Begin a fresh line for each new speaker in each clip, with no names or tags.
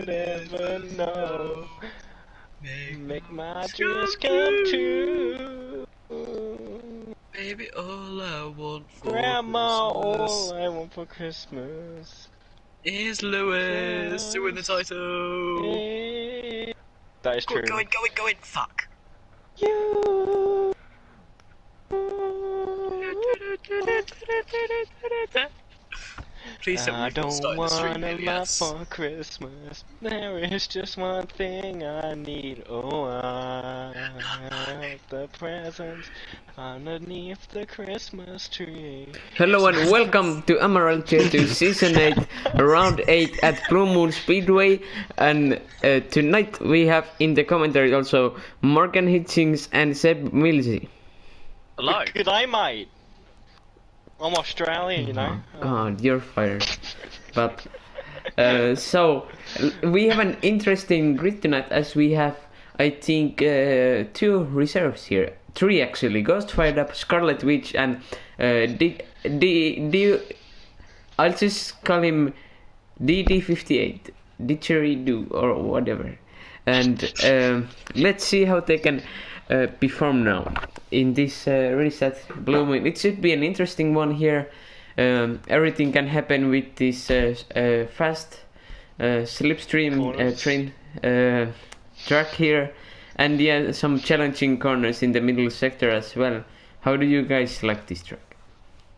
could ever know. Make my dreams come true.
Baby, all I want for
Grandma,
Christmas
all I want for Christmas
is Lewis to win the title.
That is true.
Go in, fuck.
You.
Please tell me
I
you've not
don't
started the stream,
want a lot
idiots.
for Christmas. There is just one thing I need. Oh, I the presents underneath the Christmas tree.
Hello and welcome to MRL Tier 2 Season 8, Round 8 at Blue Moon Speedway. And tonight we have in the commentary also Morgan Hitchings and Seb Millsy.
Hello.
Good day, mate. I'm Australian, you know.
Oh, God, you're fired. But so we have an interesting grid tonight, as we have, I think, 2 reserves here. 3 actually. Ghost fired up, Scarlet Witch, and I'll just call him DD58, Didgeridoo or whatever. And let's see how they can perform now in this reset Blue Moon. It should be an interesting one here. Everything can happen with this fast slipstream train track here, and yeah, some challenging corners in the middle sector as well. How do you guys like this track?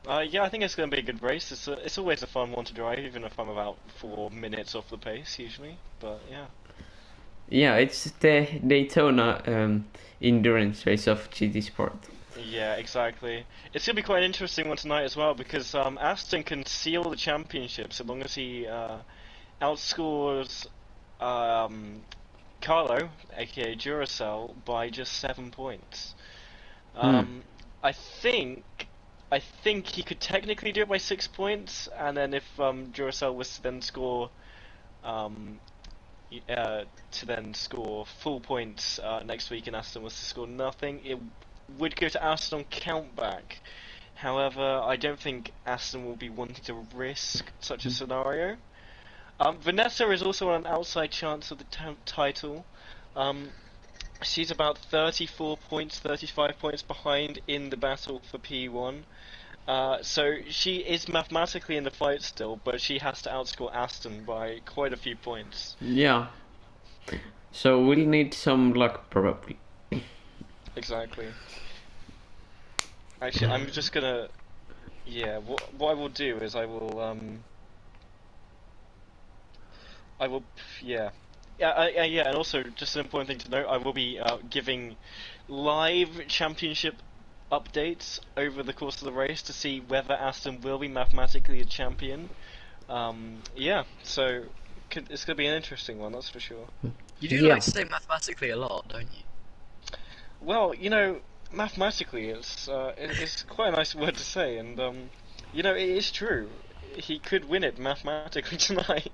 Yeah, I think it's going to be a good race. It's always a fun one to drive, even if I'm about 4 minutes off the pace usually. But yeah.
Yeah, it's the Daytona endurance race of GT Sport.
Yeah, exactly. It's going to be quite an interesting one tonight as well, because Aston can seal the championship so long as he outscores Carlo, aka Duracell, by just 7 points. I think he could technically do it by 6 points, and then if Duracell was to then score full points next week and Aston was to score nothing, it would go to Aston on countback. However, I don't think Aston will be wanting to risk such a scenario. Vanessa is also on an outside chance of the title. She's about 34 points, 35 points behind in the battle for P1. So she is mathematically in the fight still, but she has to outscore Aston by quite a few points.
Yeah. So we'll need some luck probably.
Exactly. Actually, I'm just gonna... Yeah, what I will do is I will... Yeah, and also, just an important thing to note, I will be giving live championship updates over the course of the race to see whether Aston will be mathematically a champion. Yeah, so it's going to be an interesting one, that's for sure.
You do like to say mathematically a lot, don't you?
Well, you know, mathematically it's quite a nice word to say, and you know, it is true. He could win it mathematically tonight.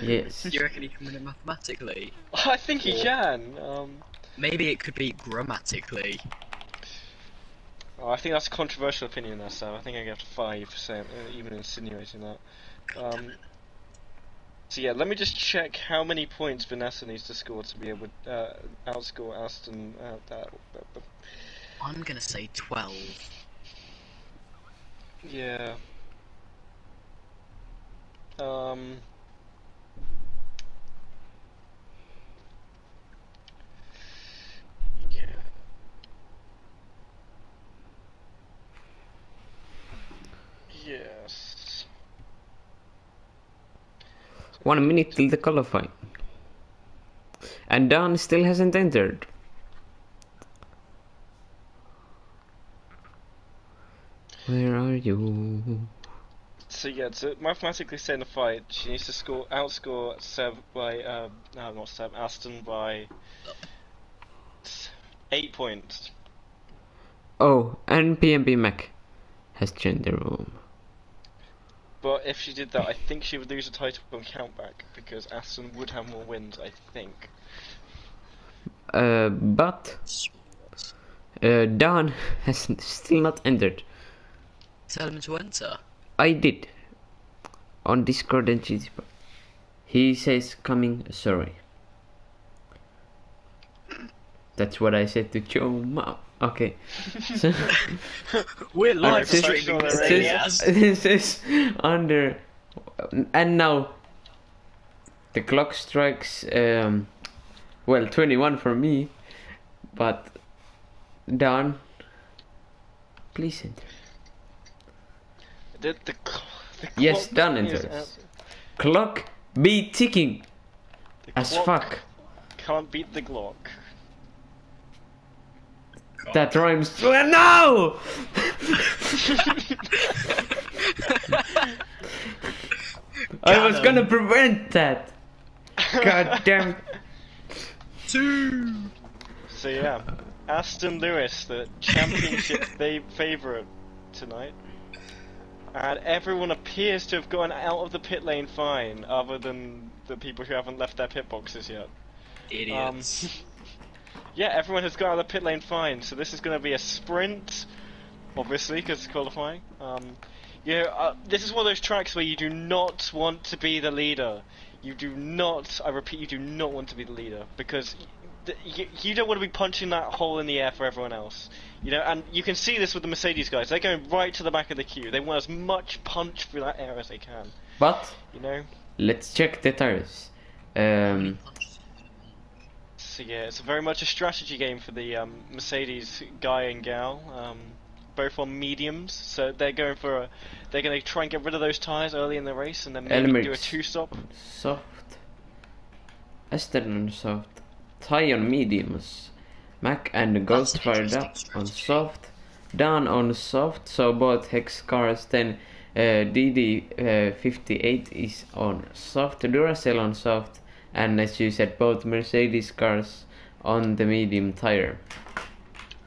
Yes.
Do you reckon he can win it mathematically?
I think he can.
Maybe it could be grammatically.
Oh, I think that's a controversial opinion there, so I think I get 5%, even insinuating that. So yeah, let me just check how many points Vanessa needs to score to be able to outscore Aston.
I'm gonna say 12.
Yeah. Yes.
1 minute till the qualifying. And Dan still hasn't entered. Where are you?
So yeah, to mathematically stay in the fight, she needs to outscore Seb by not Seb, Aston by 8 points.
Oh, and PMB Mac has joined the room.
But if she did that, I think she would lose the title on countback, because Aston would have more wins, I think.
But Dan has still not entered.
Tell him to enter.
I did. On Discord and GT. He says coming, sorry. That's what I said to Joe Ma. Okay. So,
We're live
Artist-
streaming this,
Artist-
alias.
this is under... And now... The clock strikes... well, 21 for me. But... Dan... Please enter.
The
Yes,
clock
done
is
enters.
out.
Clock be ticking
The
as
clock
fuck.
Can't beat the Glock.
That rhymes. No! I was gonna prevent that. God damn.
2.
So yeah, Aston Lewis, the championship favourite tonight, and everyone appears to have gone out of the pit lane fine, other than the people who haven't left their pit boxes yet.
Idiots.
Yeah, everyone has got out of the pit lane fine, so this is going to be a sprint, obviously, because it's qualifying. This is one of those tracks where you do not want to be the leader. You do not, I repeat, you do not want to be the leader, because you don't want to be punching that hole in the air for everyone else. You know, and you can see this with the Mercedes guys. They're going right to the back of the queue. They want as much punch through that air as they can.
But
You know?
let's check the tires.
So yeah, it's very much a strategy game for the Mercedes guy and gal, both on mediums. So they're going to try and get rid of those tires early in the race, and then maybe do a
Elmer's
2-stop.
Soft. Esther on soft. Ty on mediums. Mac and Ghost
an
fired up
interesting
on
strategy.
soft. Dan on soft. So both Hex cars. Then DD58 is on soft. Duracell on soft. And as you said, both Mercedes cars on the medium tire.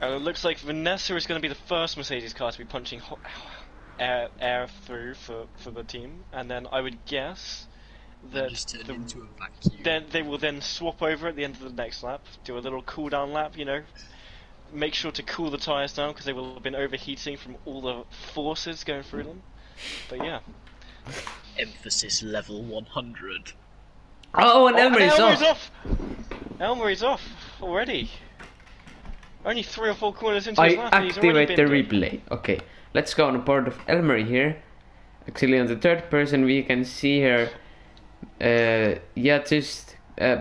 And it looks like Vanessa is going to be the first Mercedes car to be punching air through for the team, and then I would guess that
Just turned into a vacuum.
then they will then swap over at the end of the next lap, do a little cool down lap, you know, make sure to cool the tyres down because they will have been overheating from all the forces going through them. But yeah.
Emphasis level 100.
Oh, and Elmer is
Elmer's
off.
off! Elmer's off already. Only 3 or 4 corners into his
I
lap and he's already
activate the
been
replay. Okay, let's go on board of Elmer here. Actually, on the third person, we can see her. Yeah, just a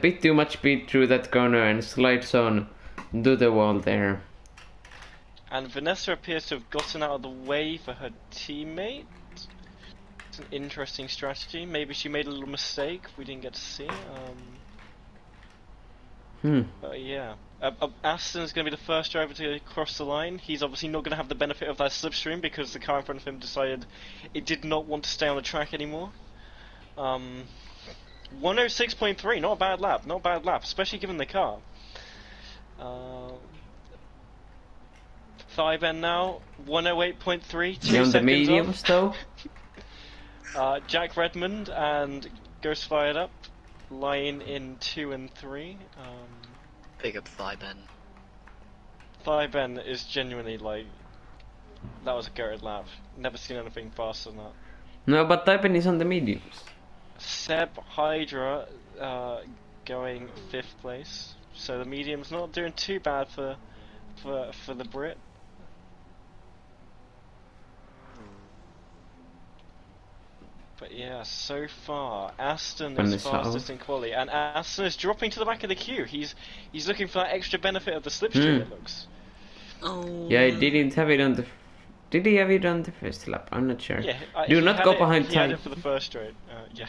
bit too much speed through that corner and slides on to the wall there.
And Vanessa appears to have gotten out of the way for her teammate. It's an interesting strategy. Maybe she made a little mistake we didn't get to see. But yeah. Aston's going to be the first driver to cross the line. He's obviously not going to have the benefit of that slipstream because the car in front of him decided it did not want to stay on the track anymore. 106.3, not a bad lap, especially given the car. Thigh bend now, 108.3, 2
On the
seconds
mediums though.
off. Jack Redmond and Ghost Fired Up, line in 2 and 3.
Big up thigh Ben.
Thigh bend is genuinely like, that was a goated lap. Never seen anything faster than that.
No, but Typen is on the mediums.
Seb Hydra going 5th place, so the medium's not doing too bad for the Brit. But yeah, so far Aston
And
is
it's
fastest
out.
in quali, and Aston is dropping to the back of the queue. He's looking for that extra benefit of the slipstream. It looks.
Oh.
Yeah, he didn't have it on the. Did he have it on the first lap? I'm not sure.
Yeah,
Do
he
not
had
go
it-
behind
He had
Ty.
it for the first straight. Yeah.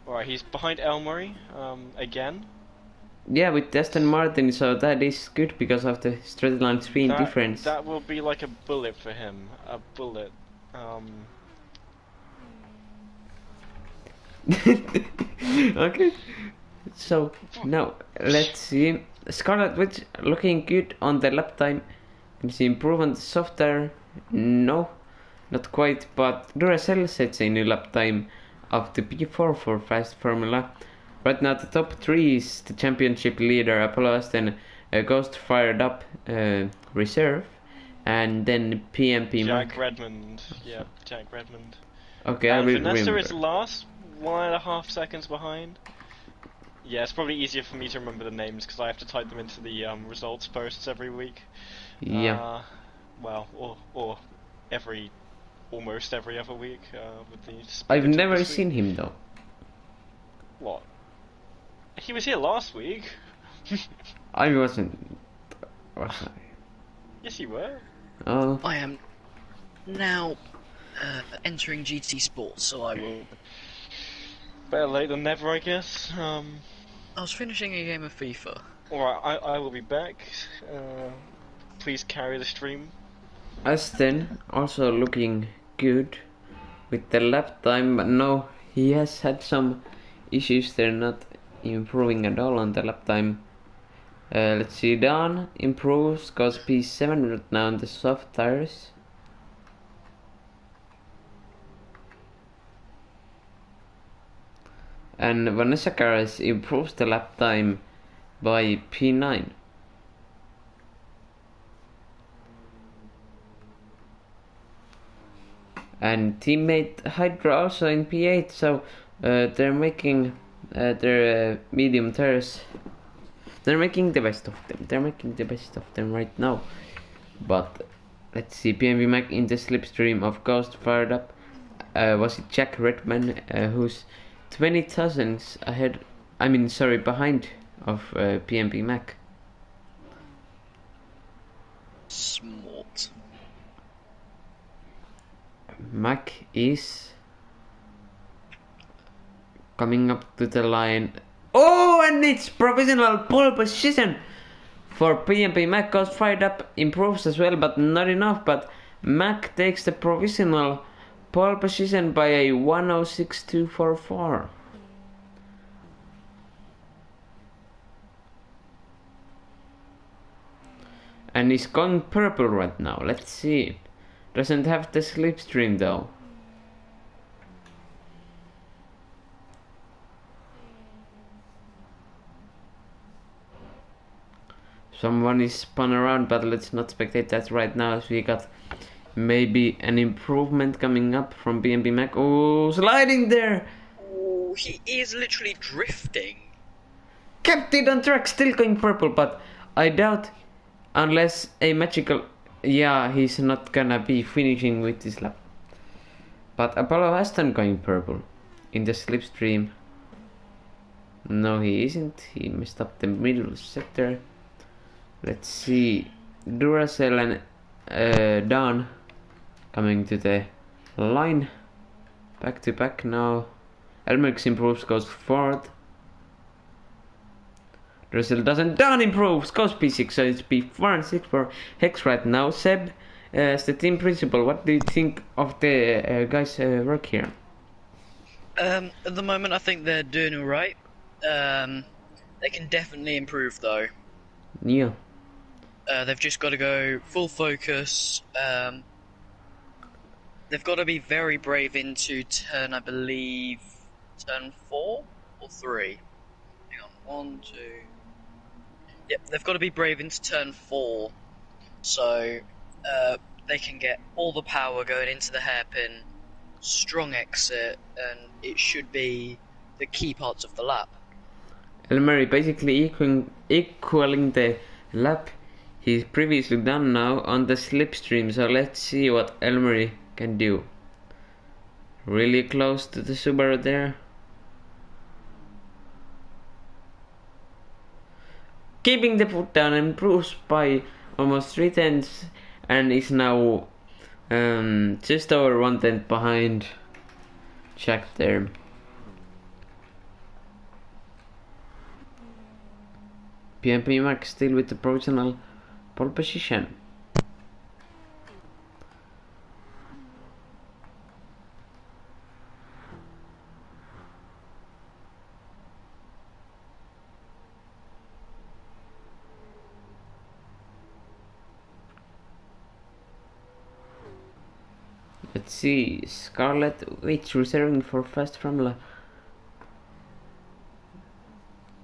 Alright, he's behind Elmore again.
Yeah, with Aston Martin, so that is good because of the straight line speed difference.
That will be like a bullet for him. A bullet.
Okay. So now let's see. Scarlet Witch looking good on the lap time. Can see improvement software. No, not quite. But Duracell sets a new lap time of the P4 for Fast Formula. Right now the top 3 is the championship leader Apollo, then Ghost Fired Up Reserve, and then PMP
Jack
Mac.
Redmond. Yeah, Jack Redmond.
Okay, I will
Vanessa
remember.
is last 1.5 seconds behind. Yeah, it's probably easier for me to remember the names because I have to type them into the results posts every week.
Yeah.
Well, or almost every other week with the
I've
speed
never
this week.
seen him though.
What? He was here last week.
I wasn't. Was I?
Yes, you were.
Oh.
I am now entering GT Sports, so I will.
Better late than never, I guess.
I was finishing a game of FIFA.
Alright, I will be back. Please carry the stream.
Aston also looking good with the lap time, but no, he has had some issues. They're not improving at all on the lap time. Let's see, Don improves, cause P7 right now on the soft tires. And Vanessa Carres improves the lap time by P9. And teammate Hydra also in P8, so they're making their medium tires. They're making the best of them. They're making the best of them right now. But let's see, PNV Mac in the slipstream of Ghost fired up. Was it Jack Redman who's 20,000 ahead? I mean, sorry, behind of PNV Mac.
Smart.
Mac is coming up to the line. Oh, and it's provisional pole position for PNP. Mac goes fired up, improves as well, but not enough. But Mac takes the provisional pole position by a 106.244. And he's going purple right now. Let's see. Doesn't have the slipstream though. Someone is spun around, but let's not spectate that right now, as we got maybe an improvement coming up from BNB Mac. Oh, sliding there!
Oh, he is literally drifting.
Kept it on track, still going purple, but I doubt, unless a magical... Yeah, he's not gonna be finishing with this lap. But Apollo Aston going purple in the slipstream. No, he isn't. He messed up the middle sector. Let's see. Duracell and Don coming to the line. Back to back now. Elmerix improves, goes fourth. Duracell doesn't. Don improves, goes P6, so it's P4 and 6 for Hex right now. Seb, as the team principal, what do you think of the guys' work here?
At the moment, I think they're doing alright. They can definitely improve though.
Yeah.
They've just got to go full focus. They've got to be very brave into turn, I believe, turn 4 or 3. Hang on, 1, 2. Yep, they've got to be brave into turn 4, so they can get all the power going into the hairpin, strong exit, and it should be the key parts of the lap.
Elmery basically equaling the lap he's previously done now on the slipstream, so let's see what Elmery can do. Really close to the Subaru there. Keeping the foot down, improves by almost 3/10 and is now just over 1/10 behind Jack there. PMP Max still with the provisional pole position. Let's see, Scarlett Witch reserving for Fast Formula.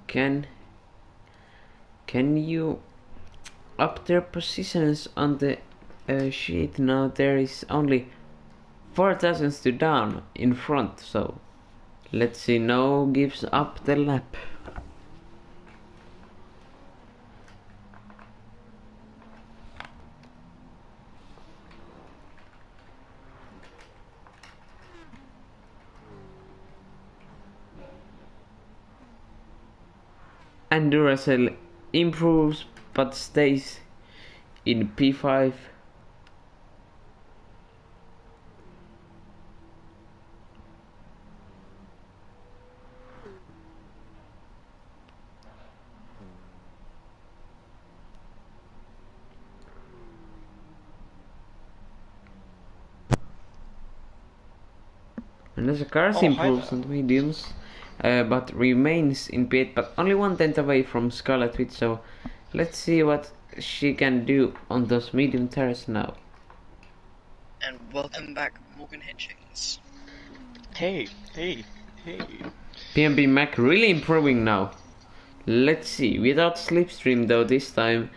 Can you up their positions on the sheet? Now there is only 4 thousandths to down in front, so Let's see, no gives up the lap. And Duracell improves but stays in P5. And as the cars improves on the mediums, but remains in P8, but only 1/10 away from Scarlet Witch, so let's see what she can do on those medium tires now.
And welcome back, Morgan Hitchings.
Hey.
PMB Mac really improving now. Let's see, without slipstream though this time,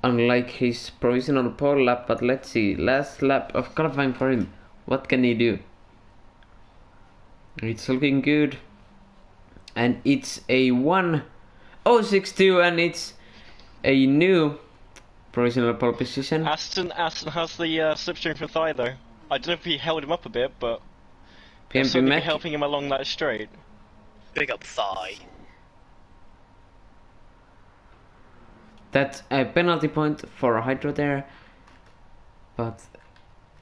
unlike his provisional pole lap, but let's see, last lap of qualifying for him, what can he do? It's looking good, and it's a 1:06.2, and it's a new provisional pole position.
Aston has the slipstream for thigh though. I don't know if he held him up a bit, but
PMB
certainly
Mac
helping him along that straight.
Big up thigh.
That's a penalty point for Hydro there, but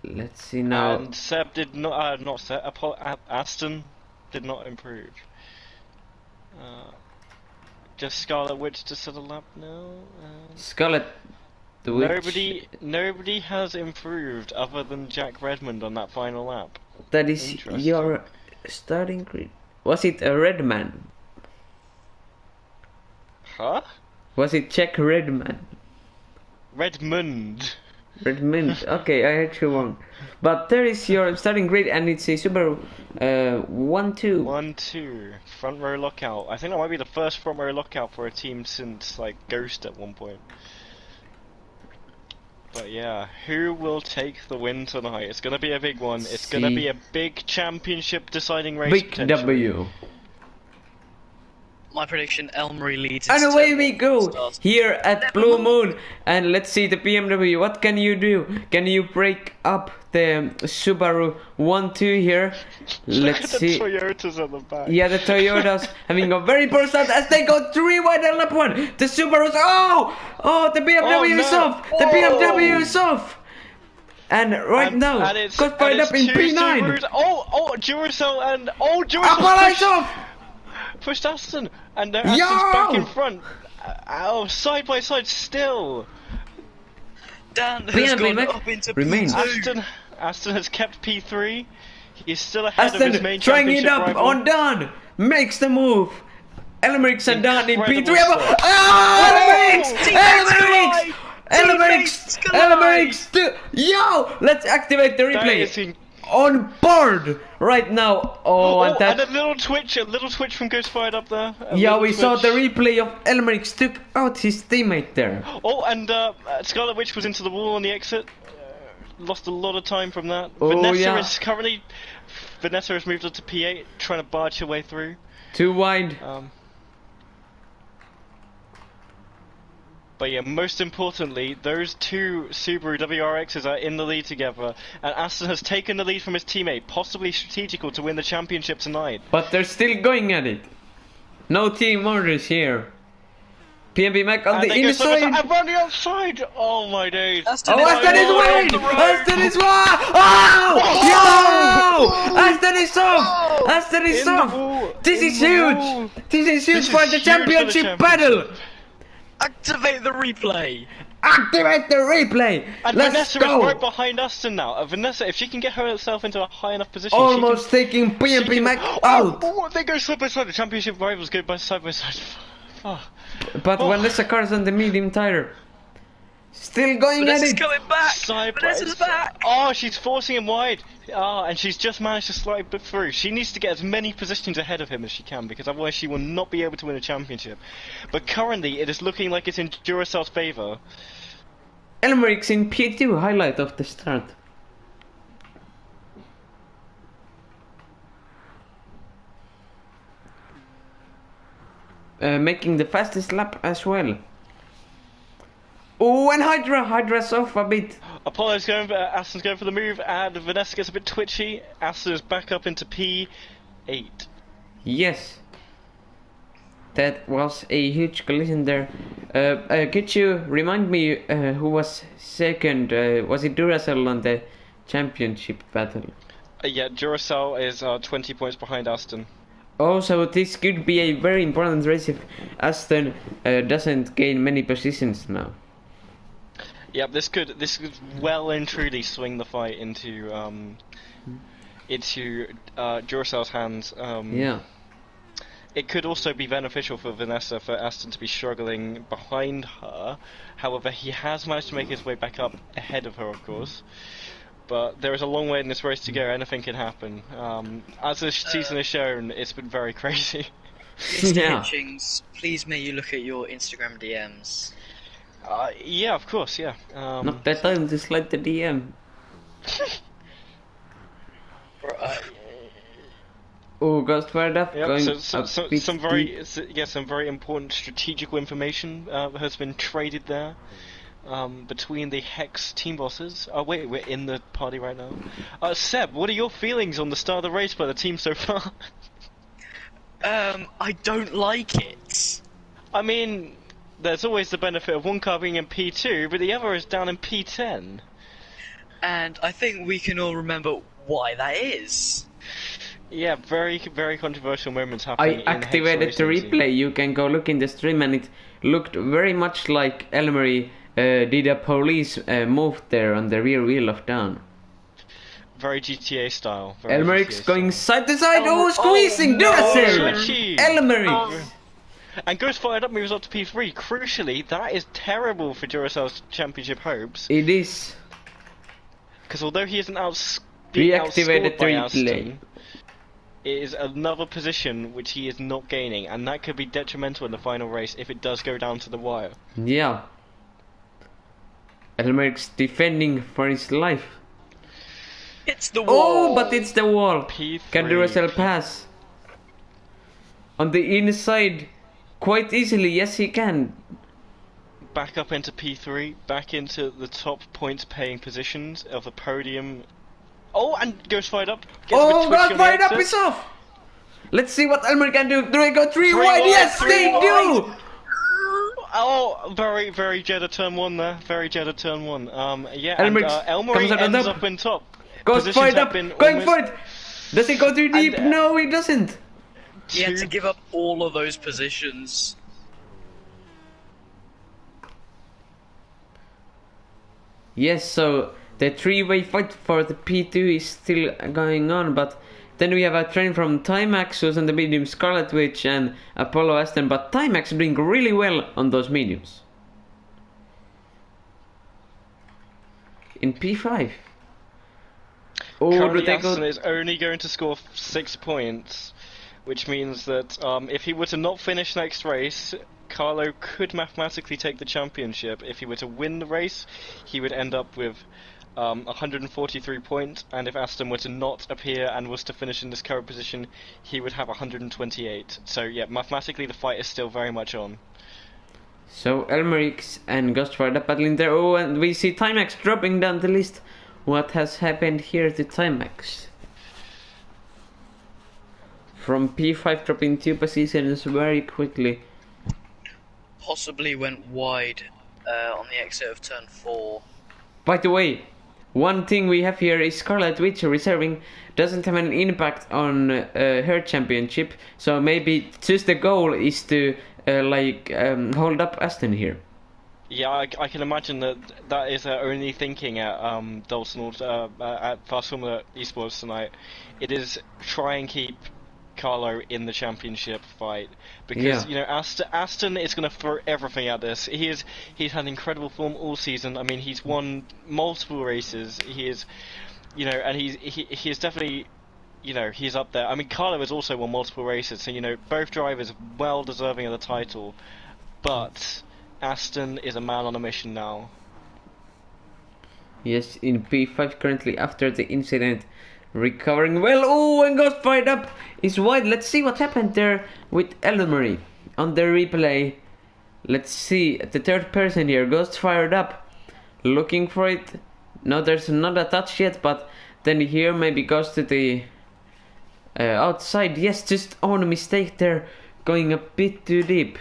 let's see now.
And Seb did not Seb, Aston did not improve. Just Scarlet Witch to set a lap now.
Scarlet Witch.
Nobody has improved other than Jack Redmond on that final lap.
That is your starting grid. Was it a Redman?
Huh?
Was it Jack Redman?
Redmond.
Redmond. Okay, I heard you wrong. But there is your starting grid, and it's a Subaru 1-2.
1-2 front row lockout. I think that might be the first front row lockout for a team since like Ghost at one point. But yeah, who will take the win tonight? It's gonna be a big one. It's gonna be a big championship deciding race.
Big W.
My prediction, Elmery leads.
And away we go here at Blue Moon, and let's see the BMW. What can you do? Can you break up the Subaru 1-2 here? Let's see.
The Toyotas at the back.
Yeah, the Toyotas having a very poor start as they go 3 wide on lap 1. The Subarus. Oh, the BMW is off. The BMW is off. And right now, got fired up in P9.
Subarus. Duracell and Duracell.
Apollo's off.
Pushed Aston, and Aston's back in front. Side by side still.
Dan has gone up into
P2.
Aston has kept P3. He's still ahead of his main
trying it
championship
up
rival.
on Dan. Makes the move. Elmerix and Dan in P3. Elmerix! Yo! Let's activate the replay. On board right now.
And a little twitch from Ghost fired up there.
We saw the replay of Elmerix took out his teammate there.
And Scarlet Witch was into the wall on the exit. Lost a lot of time from that. Vanessa has moved up to P8, trying to barge her way through.
Too wide.
But yeah, most importantly, those two Subaru WRXs are in the lead together, and Aston has taken the lead from his teammate, possibly strategical to win the championship tonight.
But they're still going at it. No team orders here. PMB Mac on the inside.
I'm on the outside. Oh my days.
Aston is wide. Aston is wide. Oh! Yo! Aston is off. Aston is off. This is huge. This is huge for the championship battle.
Activate the replay!
Activate the replay!
And
Let's
Vanessa
go!
is right behind Aston now. Vanessa, if she can get herself into a high enough position,
almost taking PMP Mac out!
They go side by side. The championship rivals go side by side.
But Vanessa cars on the medium tire. Still going
Vanessa's
at it!
Coming back! Vanessa's back!
Oh, she's forcing him wide. And she's just managed to slide through. She needs to get as many positions ahead of him as she can, because otherwise she will not be able to win a championship. But currently, it is looking like it's in Duracell's favour.
Elmerix in P2, highlight of the start. making the fastest lap as well. Oh, and Hydra's off a bit.
Apollo's going for Aston's going for the move, and Vanessa gets a bit twitchy. Aston's back up into P8.
Yes. That was a huge collision there. Could you remind me who was second? Was it Duracell on the championship battle?
Yeah, Duracell is 20 points behind Aston.
Oh, so this could be a very important race if Aston doesn't gain many positions now.
Yeah, this could well and truly swing the fight into Duracell's hands.
Yeah.
It could also be beneficial for Vanessa for Aston to be struggling behind her. However, he has managed to make his way back up ahead of her, of course. But there is a long way in this race to go. Anything can happen. As the season has shown, it's been very crazy.
Mr.
Yeah.
Hitchings, please may you look at your Instagram DMs.
Yeah, of course, yeah.
Not that time to slide the DM. Oh, Ghost fired up.
Yep,
Going
some very important strategical information has been traded there between the Hex team bosses. Oh wait, we're in the party right now. Seb, what are your feelings on the start of the race by the team so far?
I don't like it.
I mean, there's always the benefit of one car being in P2, but the other is down in P10.
And I think we can all remember why that is.
Yeah, very, very controversial moments happening.
I activated the replay. You can go look in the stream, and it looked very much like Elmery did a police move there on the rear wheel of down.
Very GTA style.
Elmeric's going side to side. Oh, squeezing! Duracell! Elmeric!
And Ghost fired up, moves up to P3. Crucially, that is terrible for Duracell's championship hopes.
It is.
Because although he isn't being
Reactivated
outscored by
the replay.
Aston, it is another position which he is not gaining, and that could be detrimental in the final race if it does go down to the wire.
Yeah. Elmeric's defending for his life.
It's the wall.
Oh, but it's the wall.
P3.
Can Duracell pass? On the inside, quite easily. Yes, he can.
Back up into P3, back into the top points paying positions of the podium. Oh, and Ghost fired up.
Oh, Ghost fired up is off. Let's see what Elmer can do. Do they go three wide? Yes, they do.
Oh, very, very Jeddah turn one there. Very Jeddah turn one. Yeah,
Elmer
Elmery ends up in top.
Ghost fired up, going for it. Does he go too deep? No, he doesn't.
He had to give up all of those positions.
Yes, so the three-way fight for the P2 is still going on, but then we have a train from Timax who's on the medium, Scarlet Witch and Apollo Aston, but Timax doing really well on those mediums. In P5. Oh,
Currently Aston is only going to score 6 points, which means that if he were to not finish next race, Carlo could mathematically take the championship. If he were to win the race, he would end up with 143 points, and if Aston were to not appear and was to finish in this current position, he would have 128. So yeah, mathematically the fight is still very much on.
So Elmerix and Ghostfire are battling there. Oh, and we see Timax dropping down the list. What has happened here to Timax? From P5 dropping 2 positions very quickly.
Possibly went wide on the exit of turn 4.
By the way, one thing we have here is Scarlet Witch reserving doesn't have an impact on her championship, so maybe just the goal is to hold up Aston here.
Yeah, I can imagine that is only thinking at Dalton at Fast Formula Esports tonight. It is try and keep Carlo in the championship fight, because you know Aston is going to throw everything at this. He's had incredible form all season. I mean, he's won multiple races. He is, you know, and he is definitely, you know, he's up there. I mean, Carlo has also won multiple races, so you know both drivers well deserving of the title, but Aston is a man on a mission now.
Yes, in P5 currently after the incident. Recovering well. Oh, and got fired up. Is wide. Let's see what happened there with Elmery. on the replay. Let's see, the third person here, Ghost fired up, looking for it. No, there's not a touch yet, but then here maybe goes to the outside. Yes, just on a mistake there, going a bit too deep.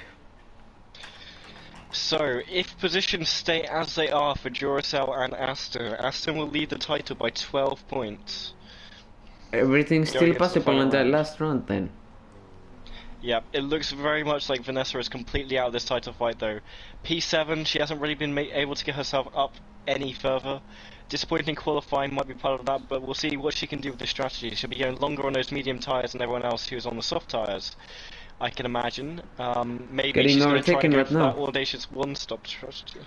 So, if positions stay as they are for Duracell and Aston will lead the title by 12 points.
Everything's
Going
still
into the
possible
final
in the
round.
last round then.
Yeah, it looks very much like Vanessa is completely out of this title fight though. P7, she hasn't really been able to get herself up any further. Disappointing qualifying might be part of that, but we'll see what she can do with this strategy. She'll be going longer on those medium tyres than everyone else who's on the soft tyres, I can imagine. Maybe
Getting
she's going to try
overtaken
and go
right
for
now.
that audacious one-stop strategy.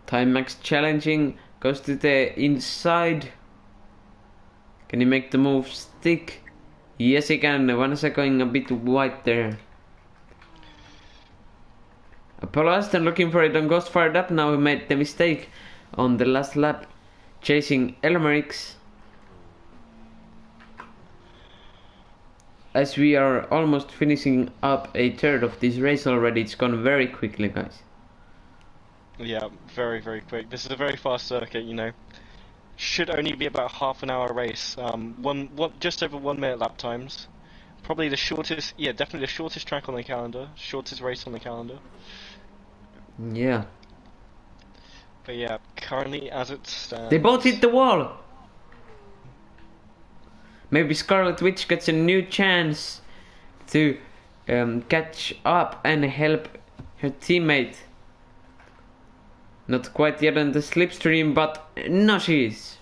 Timex challenging, goes to the inside. Can he make the move stick? Yes, he can. Vanessa going a bit wide there. Apollo Aston looking for it on Ghost fired up. Now he made the mistake on the last lap, chasing Elmerix. As we are almost finishing up a third of this race already, it's gone very quickly, guys.
Yeah, very, very quick. This is a very fast circuit, you know. Should only be about half an hour race. Just over 1 minute lap times. Probably the shortest, yeah, definitely the shortest track on the calendar. Shortest race on the calendar.
Yeah.
But yeah, currently as it stands...
They both hit the wall! Maybe Scarlet Witch gets a new chance to catch up and help her teammate. Not quite yet on the slipstream, but no, she is.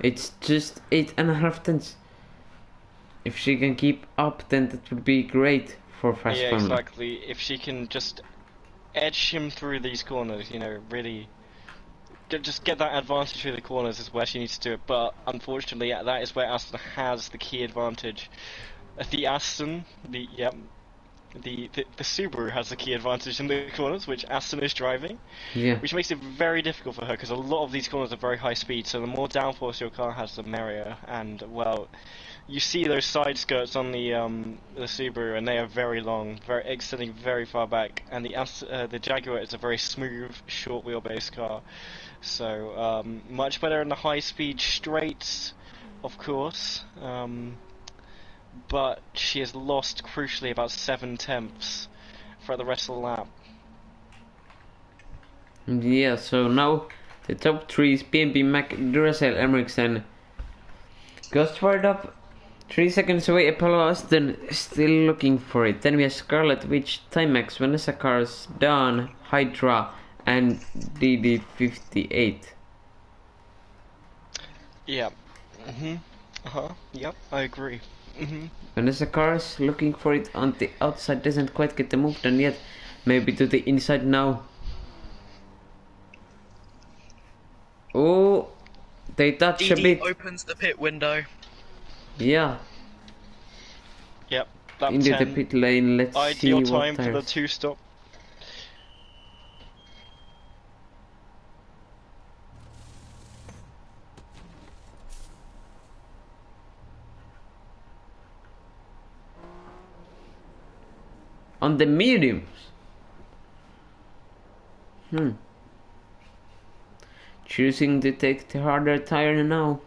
It's just 8.5 tenths. If she can keep up, then that would be great for Fast
Yeah,
Family.
exactly. If she can just edge him through these corners, you know, really... Just get that advantage through the corners is where she needs to do it, but unfortunately that is where Aston has the key advantage. The Aston, the Subaru has the key advantage in the corners, which Aston is driving,
Yeah.
which makes it very difficult for her because a lot of these corners are very high speed, so the more downforce your car has, the merrier. And well, you see those side skirts on the Subaru, and they are very long, very extending very far back. And the Jaguar is a very smooth, short wheelbase car, so much better in the high speed straights, of course. But she has lost, crucially, about 7 tenths for the rest of the lap.
Yeah, so now the top 3 is PMP, Mac, Duracell, Emmerich, and Ghost fired up. 3 seconds away, Apollo Aston still looking for it. Then we have Scarlet Witch, Timex, Vanessa Cars, Dawn, Hydra, and DD58.
Yeah. Yep, I agree.
Vanessa Cars looking for it on the outside, doesn't quite get the move done yet. Maybe to the inside now. Oh, they touch a bit.
opens the pit window.
Yeah,
Yep, lap
into
10.
the pit lane. Let's
Ideal
see what
time for the
tires.
2-stop.
On the mediums. Choosing to take the harder tire now.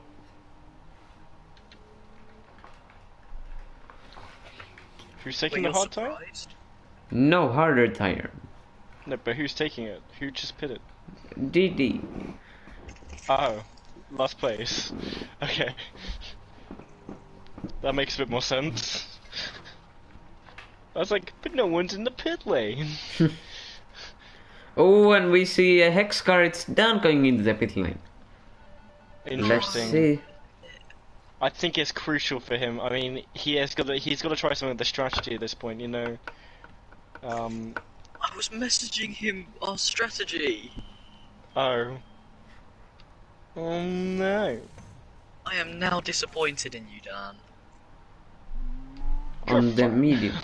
Who's taking
Well,
the
you're
hard tire?
surprised.
No harder tire.
No, but who's taking it? Who just pitted?
DD.
Oh, last place. Okay. That makes a bit more sense. I was like, but no one's in the pit lane.
Oh, and we see a hex car. It's down going into the pit lane. Let's
Interesting.
see.
I think it's crucial for him. I mean, he's got to try something with the strategy at this point, you know.
I was messaging him our strategy.
Oh. Oh no.
I am now disappointed in you, Dan.
On the medium.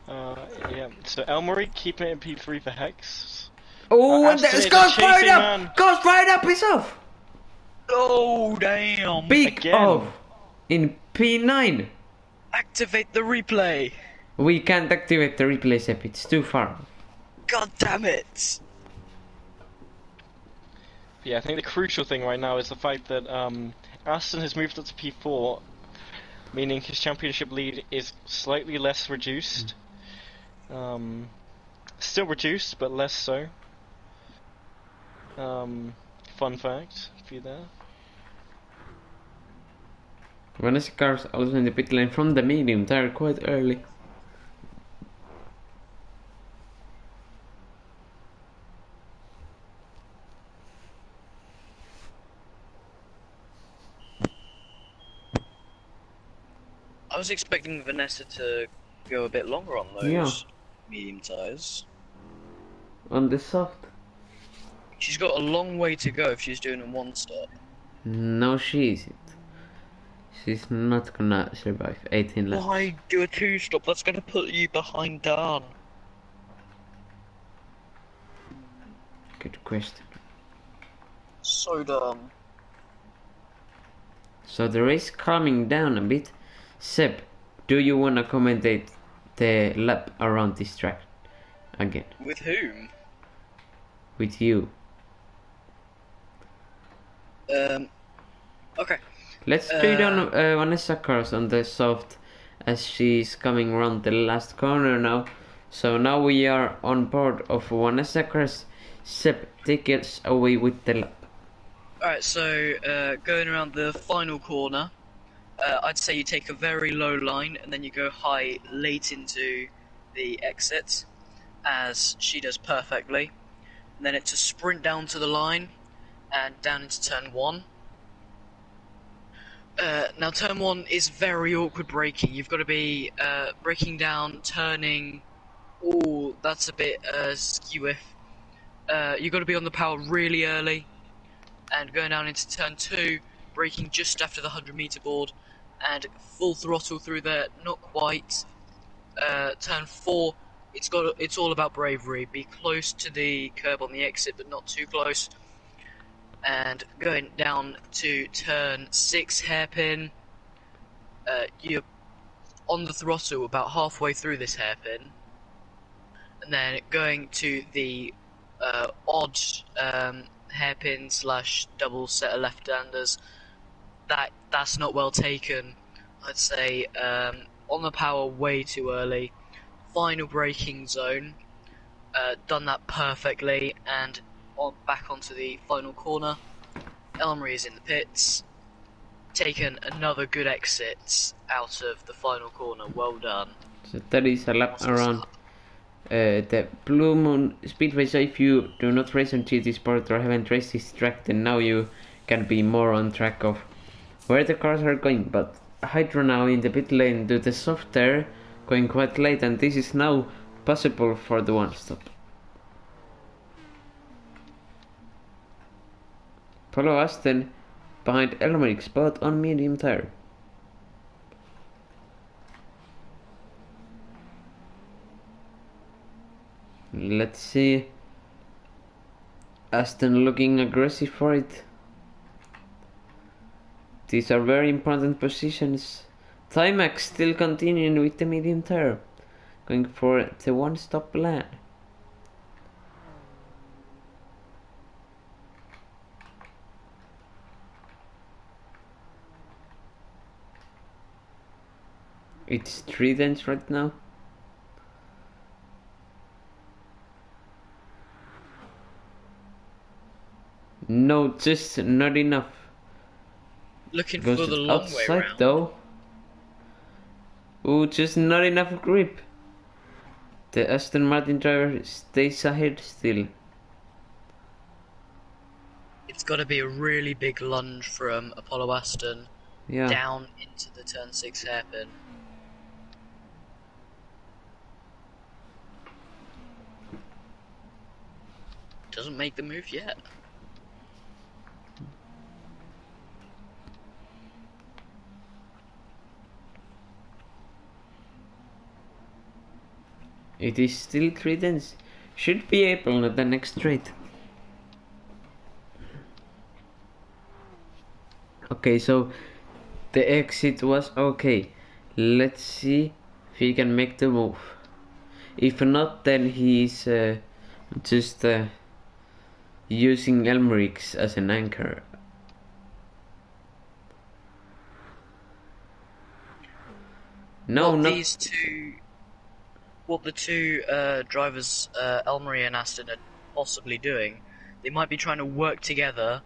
Yeah. So Elmery keeping it in P3 for Hex.
Oh, and
Aston
the
is a
Ghost fired
chasing
up!
man.
Ghost fired up is off!
Oh, damn!
Big
Again.
off! In P9.
Activate the replay.
We can't activate the replay step, it's too far.
God damn it.
Yeah, I think the crucial thing right now is the fact that Aston has moved up to P4, meaning his championship lead is slightly less reduced. Still reduced, but less so. Fun fact for you there.
Vanessa cars also in the pit lane from the medium tire quite early.
I was expecting Vanessa to go a bit longer on those medium tyres.
On the soft.
She's got a long way to go if she's doing a one stop.
No, she isn't. She's not gonna survive 18 laps.
Why do a two stop? That's gonna put you behind Dan.
Good question.
So dumb.
So the race calming down a bit. Seb, do you wanna commentate the lap around this track again?
With whom?
With you.
Okay.
Let's do it on Vanessa cars on the soft as she's coming around the last corner now. So now we are on board of Vanessa cars. Seb, take us away with the lap.
Alright, so going around the final corner, I'd say you take a very low line and then you go high late into the exit, as she does perfectly. And then it's a sprint down to the line and down into turn 1. Now turn 1 is very awkward braking. You've got to be braking down, turning. Oh, that's a bit skew-if. You've got to be on the power really early, and going down into turn 2, braking just after the 100-meter board, and full throttle through there. Not quite. Turn 4, it's all about bravery. Be close to the curb on the exit, but not too close. And going down to turn 6 hairpin, you're on the throttle about halfway through this hairpin, and then going to the odd hairpin / double set of left-handers. That's not well taken. I'd say on the power way too early. Final braking zone, done that perfectly, and back onto the final corner. Elmery is in the pits, taken another good exit out of the final corner. Well done.
So that is a lap around the Blue Moon Speedway. So if you do not race on GT Sport or haven't raced this track, then now you can be more on track of where the cars are going. But Hydro now in the pit lane to the soft tire, going quite late, and this is now possible for the one stop. Follow Aston behind Elmerick spot on medium tire. Let's see. Aston looking aggressive for it. These are very important positions. Timax still continuing with the medium tire, going for the one stop plan. It's Trident right now. No, just not enough.
Looking
Goes
for the long way
outside
round.
though. Ooh, just not enough grip. The Aston Martin driver stays ahead still.
It's got to be a really big lunge from Apollo Aston down into the turn 6 hairpin. Doesn't make the move yet.
It is still Tridents. Should be able at the next straight. Okay, so the exit was okay. Let's see if he can make the move. If not, then he's just using Elmerix as an anchor. No,
what
not
these two, what the two drivers, Elmery and Aston, are possibly doing, they might be trying to work together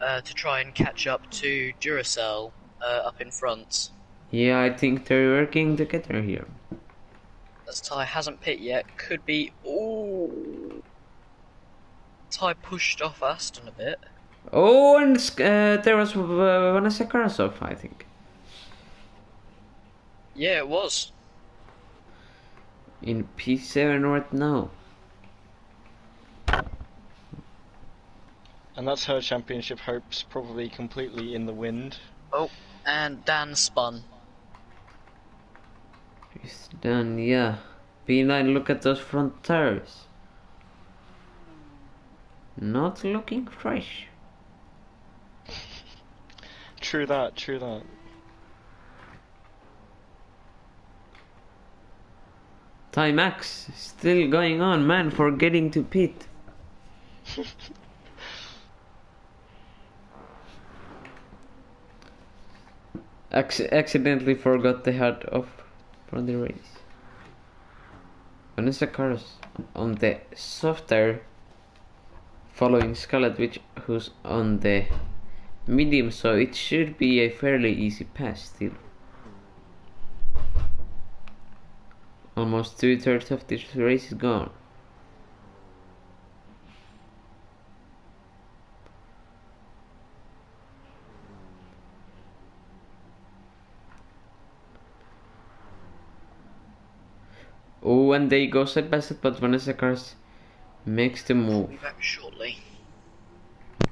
to try and catch up to Duracell up in front.
Yeah, I think they're working together here.
As Ty hasn't pit yet, could be. Ooh, Ty pushed off Aston a bit.
Oh, and there was Vanessa Karasov, I think.
Yeah, it was.
In P7 right now.
And that's her championship hopes probably completely in the wind.
Oh, and Dan spun.
It's done, yeah. P9, look at those front tires. Not looking fresh.
True that, true that.
Timax still going on, man, for getting to pit. Accidentally forgot the head off from the race. Vanessa Carlos on the soft tire, following Scarlett Witch, who's on the medium, so it should be a fairly easy pass still. Almost 2/3 of this race is gone. Oh, and they go side by side, but Vanessa Cars makes the
We'll
move.
be back shortly.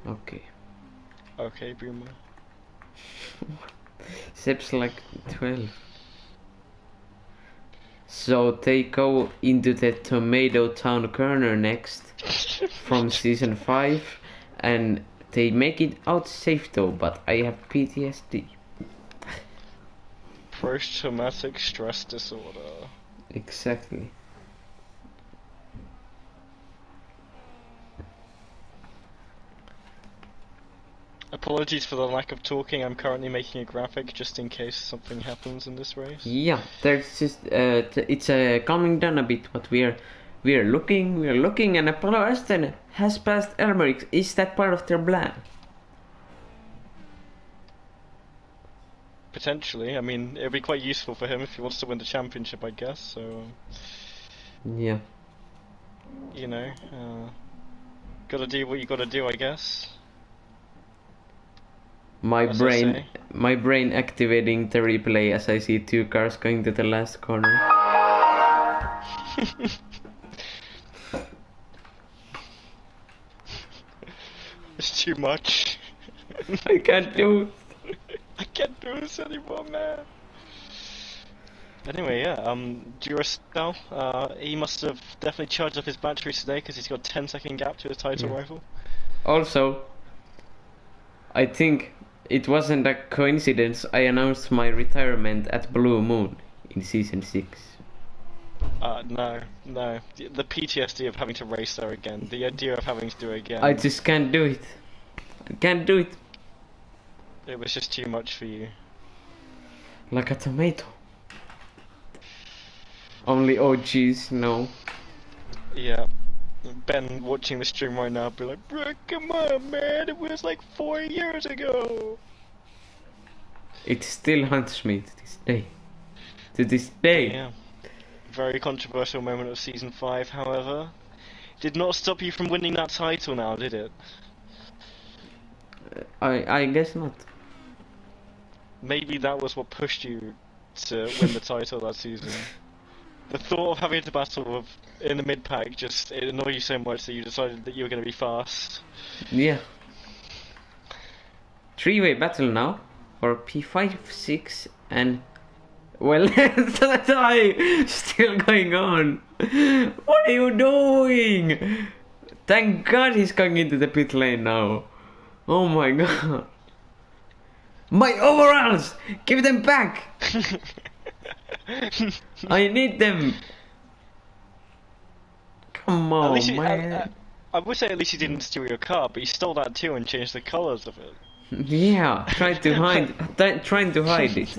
Okay.
Okay, Boomer.
Seb's like 12. So they go into the Tomato Town corner next from season 5, and they make it out safe though, but I have PTSD.
Post-traumatic stress disorder.
Exactly.
Apologies for the lack of talking, I'm currently making a graphic just in case something happens in this race.
Yeah, there's just it's calming down a bit, but we're looking, and Apollo Aston has passed Elmerix. Is that part of their plan?
Potentially, I mean, it'd be quite useful for him if he wants to win the championship, I guess, so...
Yeah.
You know, gotta do what you gotta do, I guess.
My
As I say.
brain activating the replay as I see two cars going to the last corner.
It's too much.
I can't do it.
I can't do this anymore, man. Anyway, yeah, Duracell, he must have definitely charged up his batteries today because he's got a 10-second gap to his title rival.
Also, I think it wasn't a coincidence I announced my retirement at Blue Moon in season 6.
No. The PTSD of having to race there again, the idea of having to do it again.
I just can't do it. I can't do it.
It was just too much for you.
Like a tomato. Only OGs know.
Yeah. Ben watching the stream right now be like, bro, come on, man, it was like 4 years ago.
It still haunts me to this day. To this day.
Yeah. Very controversial moment of season 5, however. Did not stop you from winning that title now, did it?
I guess not.
Maybe that was what pushed you to win the title that season. The thought of having to battle in the mid-pack just it annoyed you so much that you decided that you were going to be fast.
Yeah. 3-way battle now for P5, 6 and... Well, that's still going on. What are you doing? Thank God he's going into the pit lane now. Oh my God. My overalls! Give them back! I need them. Come
At
on,
least you,
man.
I would say at least you didn't steal your car, but you stole that too and changed the colours of it.
Yeah, trying to hide it.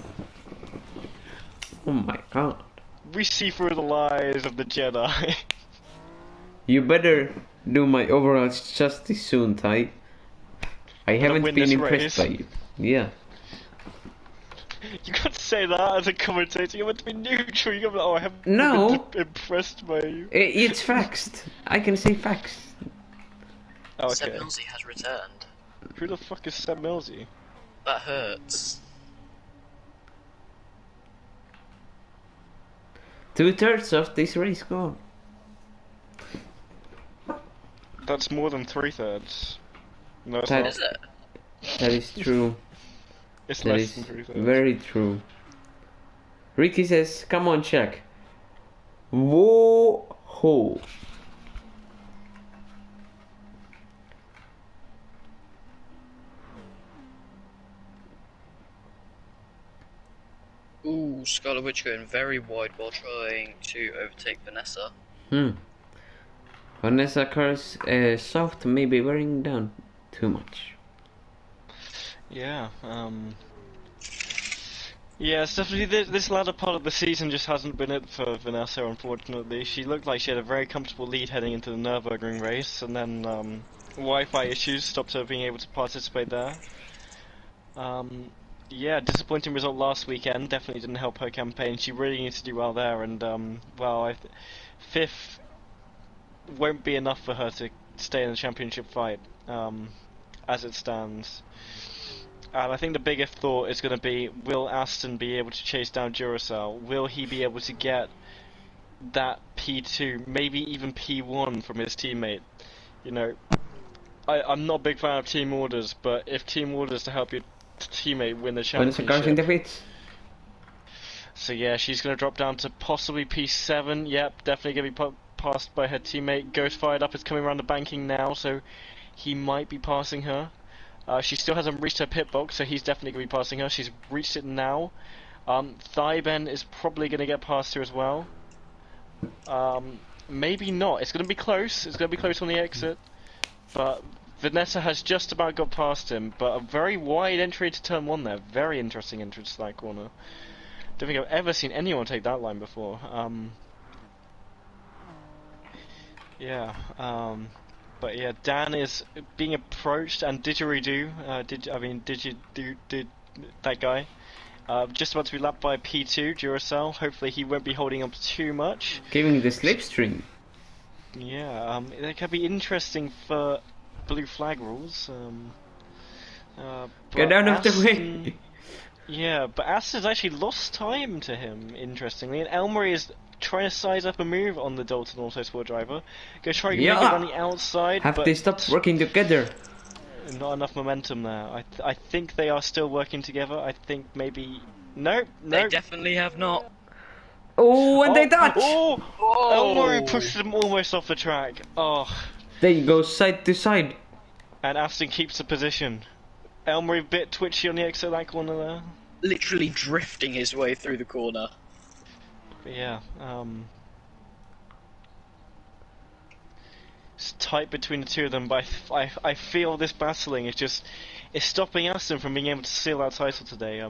Oh my god.
We see through the lies of the Jedi.
You better do my overall justice soon, Ty. I haven't
win
been
this
impressed
race.
by you. Yeah.
You can't say that as a commentator. You want to be neutral. You got to be like, oh, I haven't
No.
been impressed by you.
It's facts. I can say facts.
Oh,
Seb
okay.
Millsy has returned.
Who the fuck is Seb Millsy?
That hurts.
2/3 of this race gone.
That's more than 3/3. No, it's
That-
not.
Is it?
That is true.
It's
That
less
is
than 3/3.
very true. Ricky says, "Come on, Chuck." Whoa ho.
Ooh, Scarlet Witch going very wide while trying to overtake Vanessa.
Vanessa Carr's soft may be wearing down too much.
Yeah, yeah, it's definitely this latter part of the season just hasn't been it for Vanessa, unfortunately. She looked like she had a very comfortable lead heading into the Nürburgring race, and then Wi-Fi issues stopped her being able to participate there. Yeah, disappointing result last weekend, definitely didn't help her campaign. She really needs to do well there, and well, 5th won't be enough for her to stay in the championship fight, as it stands. And I think the bigger thought is going to be, will Aston be able to chase down Duracell? Will he be able to get that P2, maybe even P1 from his teammate? You know, I'm not a big fan of team orders, but if team orders to help your teammate win the
Vanessa Carr's in the
championship...
pits.
So yeah, she's going to drop down to possibly P7. Yep, definitely going to be passed by her teammate. Ghost Fired Up is coming around the banking now, so he might be passing her. She still hasn't reached her pit box, so he's definitely going to be passing her. She's reached it now. Thaiben is probably going to get past her as well. Maybe not. It's going to be close. It's going to be close on the exit. But Vanessa has just about got past him. But a very wide entry to turn 1 there. Very interesting entrance to that corner. Don't think I've ever seen anyone take that line before. Yeah. But yeah, Dan is being approached, and Didgeridoo, that guy, just about to be lapped by P2, Duracell. Hopefully he won't be holding up too much.
Giving the slipstream.
Yeah, it could be interesting for blue flag rules.
Get out of the
Aston-
way!
Yeah, but Aston's actually lost time to him, interestingly, and Elmery is trying to size up a move on the Dalton Autosport driver. Go try to make it
Yeah.
on the outside,
Have
but
they stopped working together?
not enough momentum there. I think they are still working together. I think maybe... No.
They definitely have not.
Oh, and they touch!
Oh!
Oh.
Elmery pushed them almost off the track. Oh.
They go side to side.
And Aston keeps the position. Elmery a bit twitchy on the exit of that corner there.
Literally drifting his way through the corner.
But yeah, it's tight between the two of them, but I feel this battling is stopping Aston from being able to seal that title today.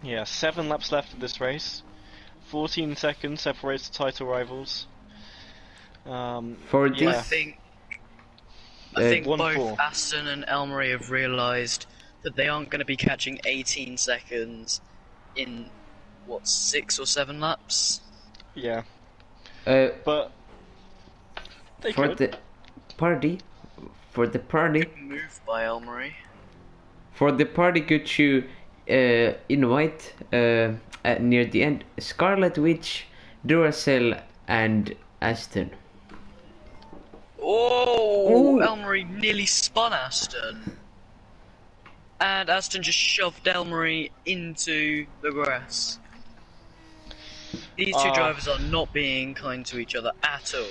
Yeah, 7 laps left of this race. 14 seconds separates the title rivals.
For
yeah.
I think both
1-4.
Aston and Elmery have realised that they aren't going to be catching 18 seconds in, what, 6 or 7 laps?
Yeah, but they
for
could.
the party,
Move by Elmery.
could you invite near the end Scarlet Witch, Duracell, and Aston?
Oh,
Ooh.
Elmery nearly spun Aston. And Aston just shoved Elmery into the grass. These two drivers are not being kind to each other at all.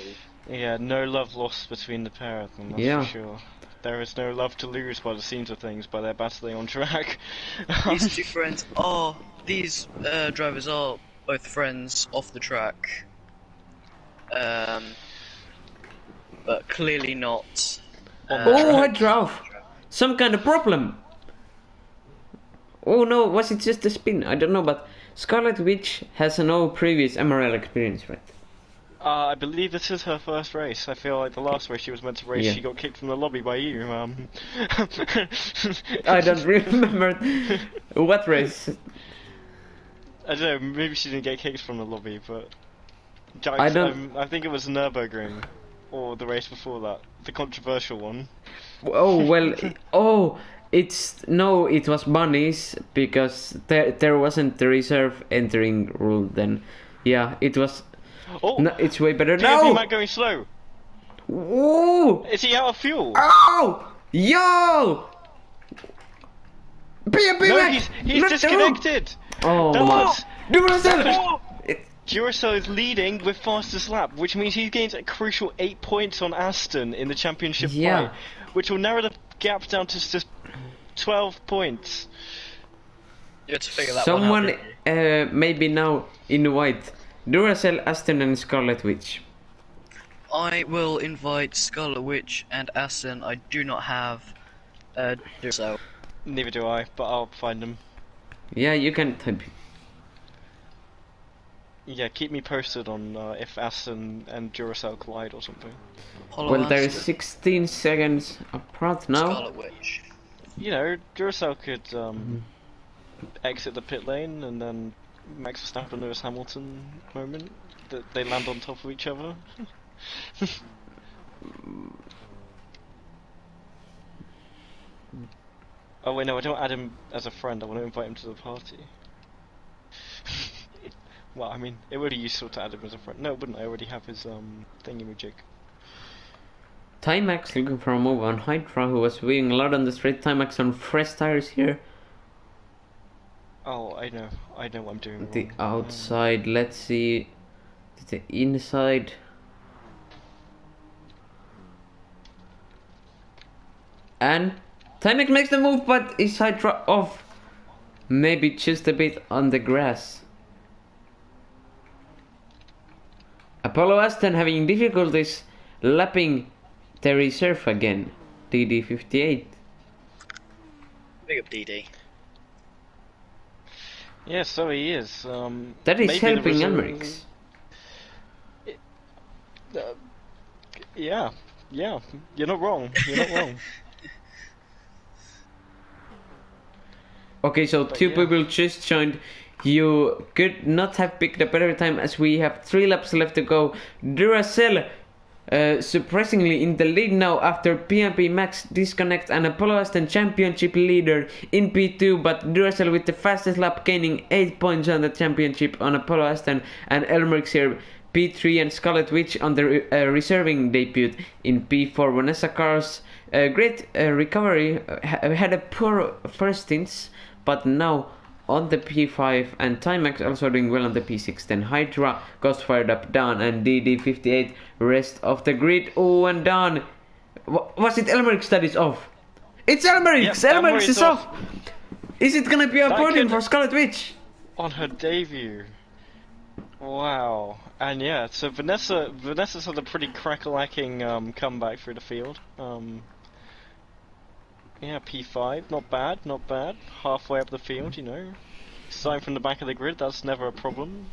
Yeah, no love lost between the pair of them, that's
Yeah.
for sure. There is no love to lose by the seams of things, by their battling on track.
These two friends are these drivers are both friends off the track, but clearly not.
On the
Oh, I
track.
drove. Some kind of problem. Oh no, was it just a spin? I don't know, but Scarlet Witch has no previous MRL experience, right?
I believe this is her first race. I feel like the last race she was meant to race,
Yeah.
she got kicked from the lobby by you.
I don't remember what race.
I don't know. Maybe she didn't get kicked from the lobby, but
I don't-
I think it was Nürburgring, or the race before that, the controversial one.
Oh well. Oh, it was bunnies because there wasn't the reserve entering rule then. Yeah, it was.
Oh,
No, it's way better
PMP
now.
Mac going slow.
Ooh!
Is he out of fuel?
Oh! Yo! PMP
No,
Mac!
he's
Not
disconnected.
Oh
That
my!
was-
Duracell!
Duracell is leading with fastest lap, which means he gains a crucial 8 points on Aston in the championship
Yeah.
fight, which will narrow the gap down to just 12 points.
You had to figure that
Someone
one out. didn't you?
maybe now in white. Duracell, Aston, and Scarlet Witch.
I will invite Scarlet Witch and Aston. I do not have so.
Neither do I, but I'll find them.
Yeah, you can type.
Yeah, keep me posted on if Aston and Duracell collide or something.
Apollo
Well, there is
Aston,
16 seconds apart now.
Scarlet Witch.
You know, Duracell could exit the pit lane and then Max Verstappen Lewis Hamilton moment that they land on top of each other. Oh wait, no, I don't add him as a friend. I want to invite him to the party. Well, I mean, it would be useful to add him as a friend. No, it wouldn't. I already have his thingamajig.
Timex looking for a move on Hydra, who was weighing a lot on the straight. Timex on fresh tires here.
Oh, I know what I'm doing.
The
wrong.
outside, let's see. The inside. And Timex makes the move, but is Hydra off? Maybe just a bit on the grass. Apollo Aston having difficulties lapping the reserve again. DD58.
Big up DD.
Yeah, so he is.
That is
maybe the
helping
reserve-
Elmerix.
Yeah, you're not wrong. You're not wrong.
Okay, so
But
two
yeah.
people just joined. You could not have picked a better time as we have 3 laps left to go. Duracell surprisingly in the lead now after PMP Max disconnect and Apollo Aston championship leader in P2, but Duracell with the fastest lap gaining 8 points on the championship on Apollo Aston, and Elmerix here P3 and Scarlet Witch on the reserving debut in P4. Vanessa Cars great recovery, had a poor first stints, but now on the P5, and Timex also doing well on the P6. Then Hydra goes fired up, down, and DD58 rest of the grid. Oh, and down. Was it Elmerix that is off? It's Elmerix!
Yep,
Elmerix is off! Is it gonna be a
That
podium
could-
for Scarlet Witch?
On her debut. Wow. And yeah, so Vanessa's had a pretty crack-a-lacking comeback through the field. Yeah, P5, not bad. Halfway up the field, you know. Starting from the back of the grid, that's never a problem.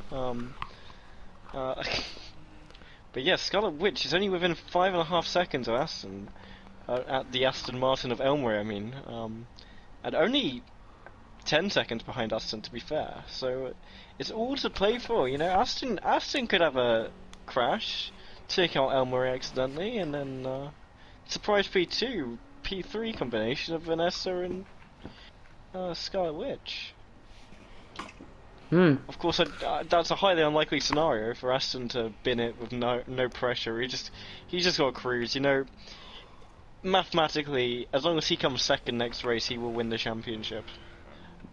But yeah, Scarlet Witch is only within 5.5 seconds of Aston. At the Aston Martin of Elmore, I mean. And only 10 seconds behind Aston, to be fair. So it's all to play for, you know. Aston could have a crash, take out Elmore accidentally, and then surprise P2, P3 combination of Vanessa and Scarlet Witch. Of course, that's a highly unlikely scenario for Aston to bin it with no pressure. He just got to cruise, you know. Mathematically, as long as he comes second next race, he will win the championship.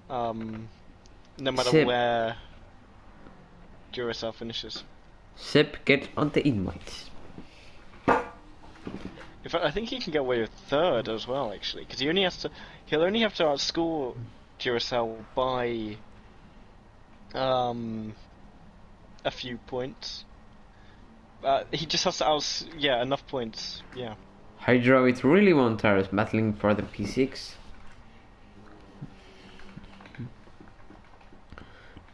No matter
Sip.
where Duracell finishes.
Seb, get on the invites.
In fact, I think he can get away with third as well, actually, because he'll only have to outscore Duracell by a few points. He just has to enough points. Yeah.
Hydro, it really won't tire us battling for the P6.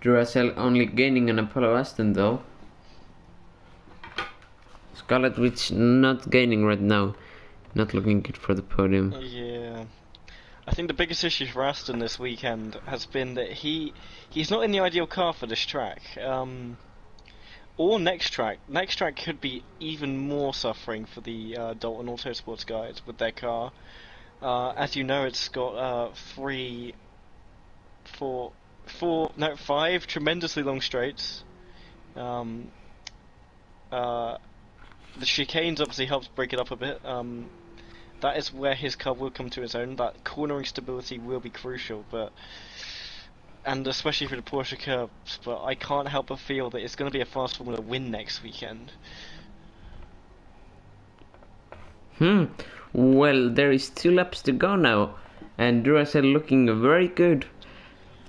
Duracell only gaining an Apollo Aston though. Scarlet Witch not gaining right now. Not looking good for the podium.
Yeah. I think the biggest issue for Aston this weekend has been that he's not in the ideal car for this track. Or next track. Next track could be even more suffering for the Dalton Autosports guys with their car. As you know, it's got 5 tremendously long straights. The chicanes obviously helps break it up a bit. That is where his car will come to its own. That cornering stability will be crucial, and especially for the Porsche curbs. But I can't help but feel that it's going to be a fast Formula win next weekend.
Well, there is 2 laps to go now, and Duracell looking very good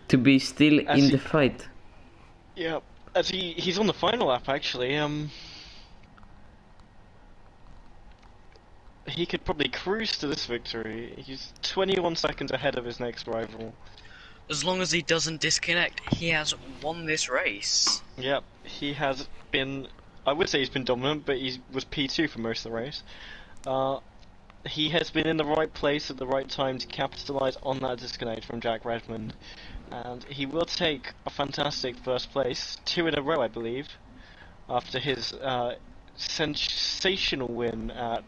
to be still in the fight.
Yeah, as he's on the final lap actually. He could probably cruise to this victory. He's 21 seconds ahead of his next rival.
As long as he doesn't disconnect, he has won this race.
Yep, he has been. I would say he's been dominant, but he was P2 for most of the race. He has been in the right place at the right time to capitalise on that disconnect from Jack Redmond, and he will take a fantastic first place, 2 in a row, I believe, after his sensational win at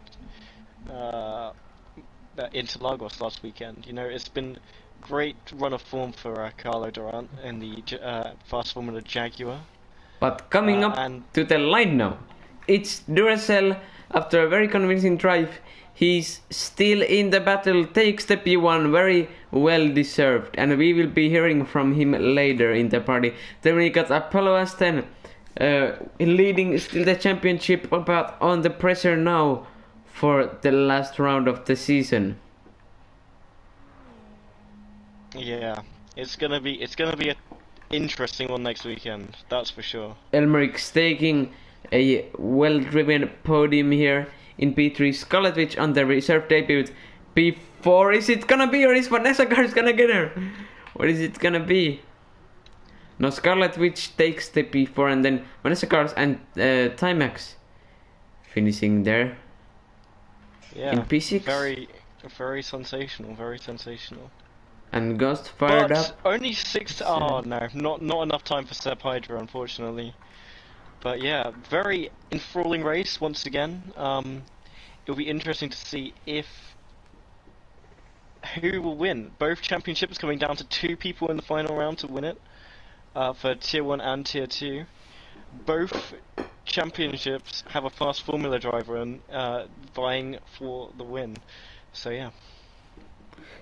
Interlagos last weekend. You know, it's been great run of form for Carlo Durant in the Fast Formula Jaguar.
But coming up to the line now, it's Duracell. After a very convincing drive, he's still in the battle, takes the P1, very well deserved, and we will be hearing from him later in the party. Then we got Apollo Aston leading still the championship, but on the pressure now for the last round of the season.
Yeah, it's gonna be an interesting one next weekend, that's for sure.
Elmeric's taking a well-driven podium here in P3. Scarlet Witch on the reserve debut. P4, is it gonna be, or is Vanessa Cars gonna get her? What is it gonna be? No, Scarlet Witch takes the P4, and then Vanessa Cars and Timex finishing there.
Yeah,
in P6.
Very sensational, very sensational.
And Ghost fired up.
Only 6. Oh no, not enough time for Seb Hydra, unfortunately. But yeah, very enthralling race once again. It'll be interesting to see who will win. Both championships coming down to 2 people in the final round to win it, for Tier 1 and Tier 2. Both championships have a fast Formula driver and vying for the win. So yeah.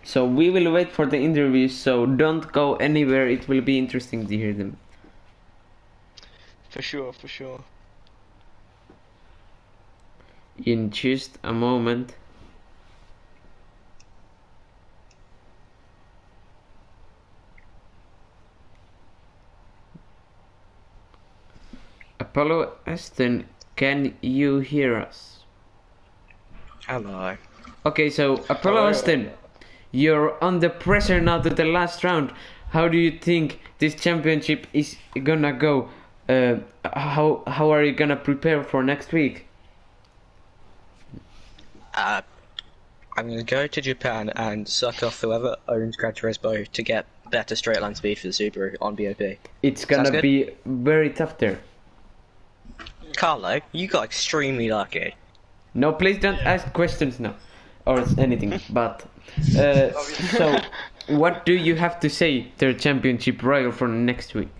So we will wait for the interviews, so don't go anywhere, it will be interesting to hear them.
For sure, for sure.
In just a moment. Apollo Aston, can you hear us?
Hello.
Okay, so Apollo Aston, you're under pressure now to the last round. How do you think this championship is gonna go? How are you gonna prepare for next week?
I'm gonna go to Japan and suck off whoever owns Gran Turismo to get better straight line speed for the Subaru on BOP.
It's gonna be very tough there.
Carlo, you got extremely lucky.
No, please don't ask questions now, or anything. But so, what do you have to say to the championship rival for next week?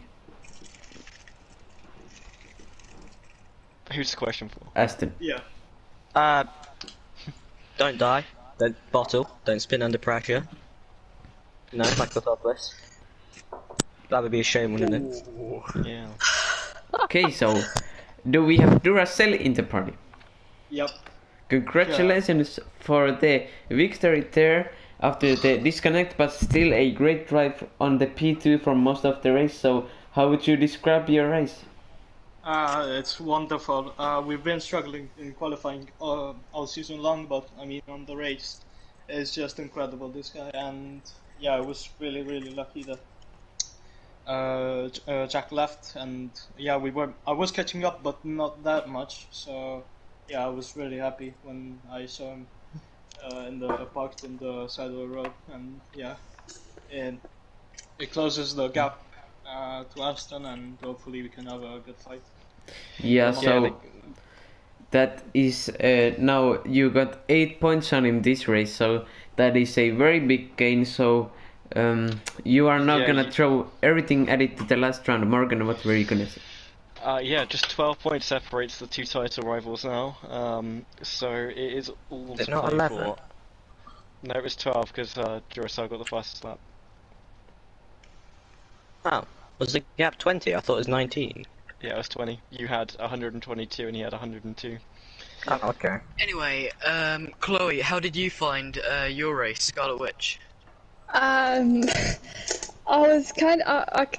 Who's the question for?
Aston.
Yeah.
Don't die. Don't bottle. Don't spin under pressure. No, like the topless. That would be a shame, wouldn't it?
Yeah.
Okay, so do we have Duracell in the party?
Yep.
Congratulations for the victory there after the disconnect, but still a great drive on the P2 for most of the race. So how would you describe your race?
It's wonderful. We've been struggling in qualifying all season long, but I mean on the race, it's just incredible. This guy, and yeah, I was really really lucky that Jack left, and yeah, I was catching up, but not that much. So yeah, I was really happy when I saw him parked in the side of the road, and yeah, and it closes the gap to Aston, and hopefully we can have a good fight.
Yeah,
Come on.
so
Yeah,
that is now you got 8 points on him this race, so that is a very big gain. So you are now
Yeah,
gonna
you-
throw everything at it to the last round. Morgan, what were you gonna say?
Yeah, just 12 points separates the two title rivals now. So it is all
Is it
to
not
play
11?
for. No, it was 12 because Duracell got the fastest lap.
Oh, was the gap 20? I thought it was 19.
Yeah, it was 20. You had 122 and he had 102.
Oh, okay.
Anyway, Chloe, how did you find your race, Scarlet Witch?
I was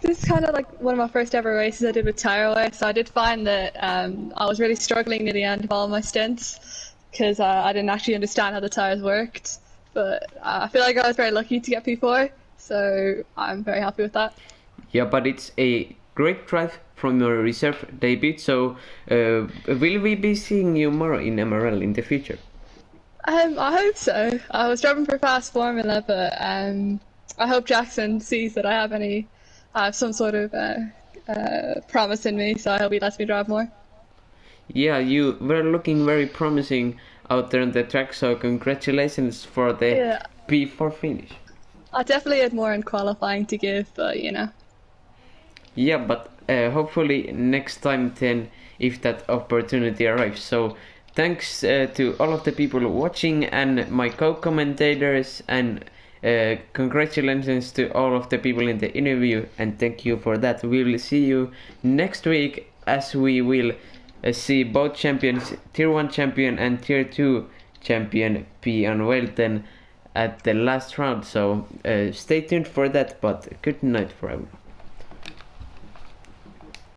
this is kind of like one of my first ever races I did with Tyro, so I did find that I was really struggling near the end of all my stints because I didn't actually understand how the tires worked. But I feel like I was very lucky to get P4, so I'm very happy with that.
Yeah, but it's a great drive from your reserve debut. So will we be seeing you more in MRL in the future?
I hope so. I was driving for Fast Formula, but I hope Jackson sees that I have some sort of promise in me, so I hope he lets me drive more.
Yeah, you were looking very promising out there on the track, so congratulations for the
Yeah.
P4 finish.
I definitely had more in qualifying to give, but you know.
Yeah, but hopefully next time then, if that opportunity arrives. So thanks to all of the people watching and my co-commentators, and congratulations to all of the people in the interview, and thank you for that. We will see you next week as we will see both champions, Tier 1 champion and Tier 2 champion, be unveiled then at the last round. So stay tuned for that, but good night for everyone.